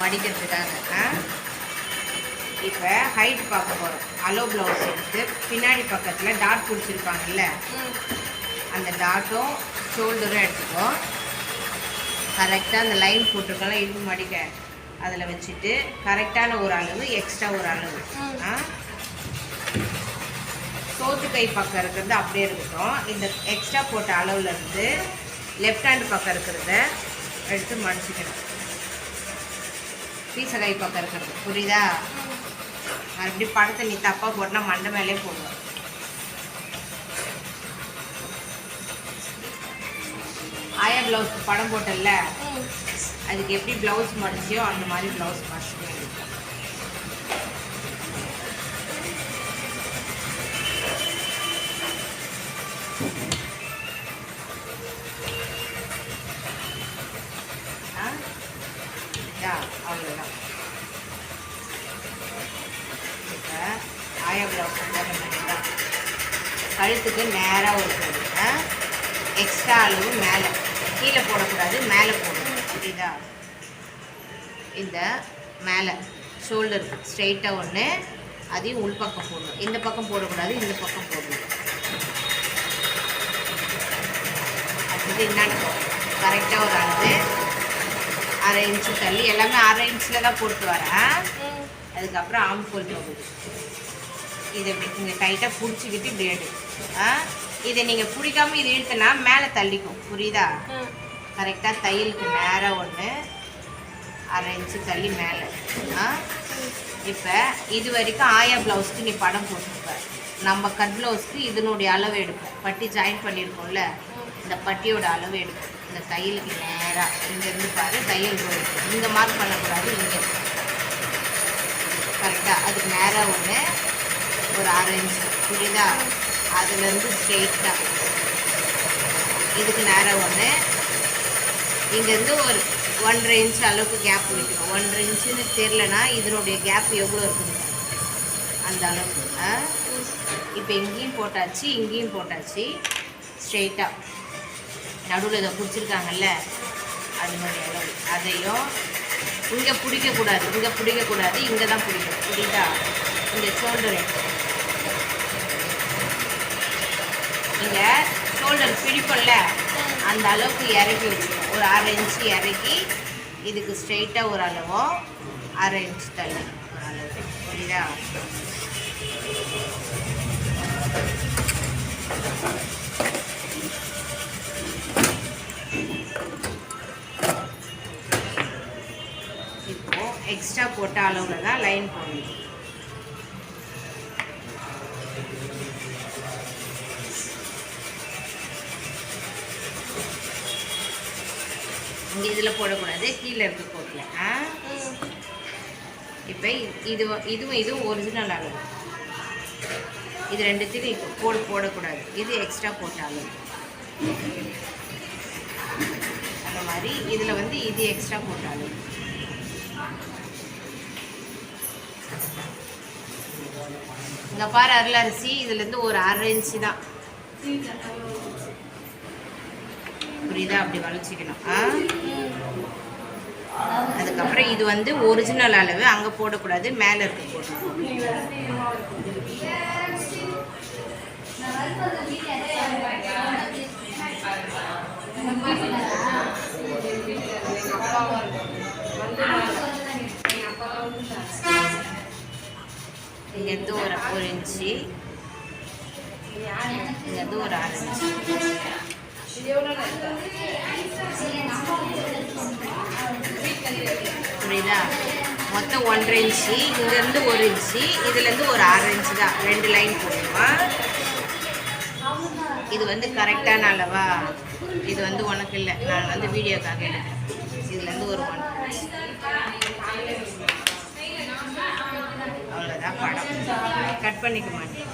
மடிக்கிறதுக்காக இப்போ ஹைட் பார்க்க போகிறோம். அலோ ப்ளவுஸ் எடுத்து பின்னாடி பக்கத்தில் டாட் பிடிச்சிருப்பாங்கல்ல, அந்த டாட்டும் ஷோல்டரும் எடுத்துக்கோ. கரெக்டாக அந்த லைன் போட்டிருக்கலாம் இடுப்பு மடிக்க அதில் வச்சுட்டு கரெக்டான ஒரு அளவு எக்ஸ்ட்ரா ஒரு அளவு சோத்து கை பக்கம் இருக்கிறது அப்படியே இருக்கட்டும். இந்த எக்ஸ்ட்ரா போட்ட அளவுலேருந்து லெஃப்ட் ஹேண்டு பக்கம் இருக்கிறத எடுத்து மடிச்சுக்கணும். பீச கை பக்கம் இருக்கிறது புரியுதா? மறுபடி படத்தை நீ தப்பாக போட்டனா மண்டை மேலே போடுவோம். ஆயா ப்ளவுஸ்க்கு படம் போட்டல, அதுக்கு எப்படி ப்ளவுஸ் மடிச்சியோ அந்த மாதிரி ப்ளவுஸ் மடிச்சுக்க வேண்டியது. அவ்வளோதான். இப்போ ஆயா ப்ளவுஸ் போட்ட மாதிரி தான் கழுத்துக்கு நேராக ஒரு போடுங்க. எக்ஸ்ட்ரா அளவு மேலே கீழே போடக்கூடாது, மேலே போடணும். புரியுதா? இந்த மேலே ஷோல்டர் ஸ்ட்ரெயிட்டாக ஒன்று, அதையும் உள்பக்கம் போடணும். இந்த பக்கம் போடக்கூடாது, இந்த பக்கம் போடணும். அடுத்தது என்னன்னு கரெக்டாக ஒரு அளவு 1/2 இன்ச்சு தள்ளி, எல்லாமே 1/2 இன்ச்சில் தான் போட்டு வரேன். அதுக்கப்புறம் ஆம்கோல் போகுது. இதை நீங்கள் டைட்டாக பிடிச்சிக்கிட்டு இப்படி எடு. இதை நீங்கள் பிடிக்காமல் இது இழுத்துனா மேலே தள்ளிக்கும். புரியுதா? கரெக்டாக தையலுக்கு நேராக ஒன்று 1/2 இன்ச்சு தள்ளி மேலே. இப்போ இது வரைக்கும் ஆயா ப்ளவுஸ்க்கு நீ படம் போட்டுருப்ப. நம்ம கட் ப்ளவுஸ்க்கு இதனுடைய அளவு எடுப்போம். பட்டி ஜாயின் பண்ணியிருக்கோம்ல, இந்த பட்டியோட அளவு எடுப்போம். இந்த தையலுக்கு நேராக இங்கேருந்து பாரு, தையல் இருக்கும். இங்கே மார்க் பண்ணக்கூடாது, இங்கே கரெக்டாக அதுக்கு நேராக ஒன்று ஒரு 1/2 இன்ச்சு. புரியுதா? அதுலேருந்து ஸ்ட்ரெயிட்டாக இதுக்கு நேராக ஒன்று, இங்கேருந்து ஒரு 1/2 இன்ச்சு அளவுக்கு கேப் விட்டுக்கணும். 1/2 இன்ச்சுன்னு தெரிலனா இதனுடைய கேப் எவ்வளோ இருக்குது அந்த அளவுக்கு. இப்போ இங்கேயும் போட்டாச்சு, இங்கேயும் போட்டாச்சு. ஸ்ட்ரெயிட்டாக நடுவில் இதை பிடிச்சிருக்காங்கல்ல, அதனுடைய அளவு அதையும் இங்கே பிடிக்கக்கூடாது, இங்கே பிடிக்கக்கூடாது, இங்கே தான் பிடிக்கும். புரியுதா? இந்த ஷோல்டர் இங்கே ஷோல்டர் பிடிப்போம்ல, அந்த அளவுக்கு இறக்கி வச்சுக்கணும். ஒரு 1/2 இன்ச்சு இறக்கி இதுக்கு ஸ்ட்ரெயிட்டாக ஒரு அளவும் 1/2 இன்ச்சு தள்ளி ஒரு அளவு. புரியுதா? இப்போ எக்ஸ்ட்ரா போட்ட அளவில் தான் லைன் போடணும். இங்கே இதில் போடக்கூடாது, கீழே இருக்க கோட்டில். இப்போ இதுவும் ஒரிஜினல் அளவு. இது ரெண்டுத்தையும் போடக்கூடாது, இது எக்ஸ்ட்ரா போட்ட அளவு. அந்த மாதிரி இதில் வந்து இது எக்ஸ்ட்ரா போட்ட அளவு. இங்கே பாரு அருளரிசி, இதுலேருந்து ஒரு 1/2 இன்ச்சு தான். புரியுதா? அப்படி வளைச்சிக்கணும். அதுக்கப்புறம் இது வந்து ஒரிஜினல் அளவு, அங்கே போடக்கூடாது, மேலே இருக்க போடணும். இங்கேருந்து ஒரு இன்ச்சு, இங்கேருந்து ஒரு 1/2 இன்ச்சு. புரியுதா? மொத்தம் 1/2 இன்ச்சு, இங்கேருந்து 1 இன்ச்சு, இதுலேருந்து ஒரு 1/2 இன்ச்சு தான். 2 லைன் போடுவோம். இது வந்து கரெக்டான அளவா? இது வந்து உனக்கு இல்லை, நான் வந்து வீடியோக்காக எடுத்தேன். இதுலேருந்து ஒரு 1 அவ்வளோதான் படம். கட் பண்ணிக்க மாட்டேன்.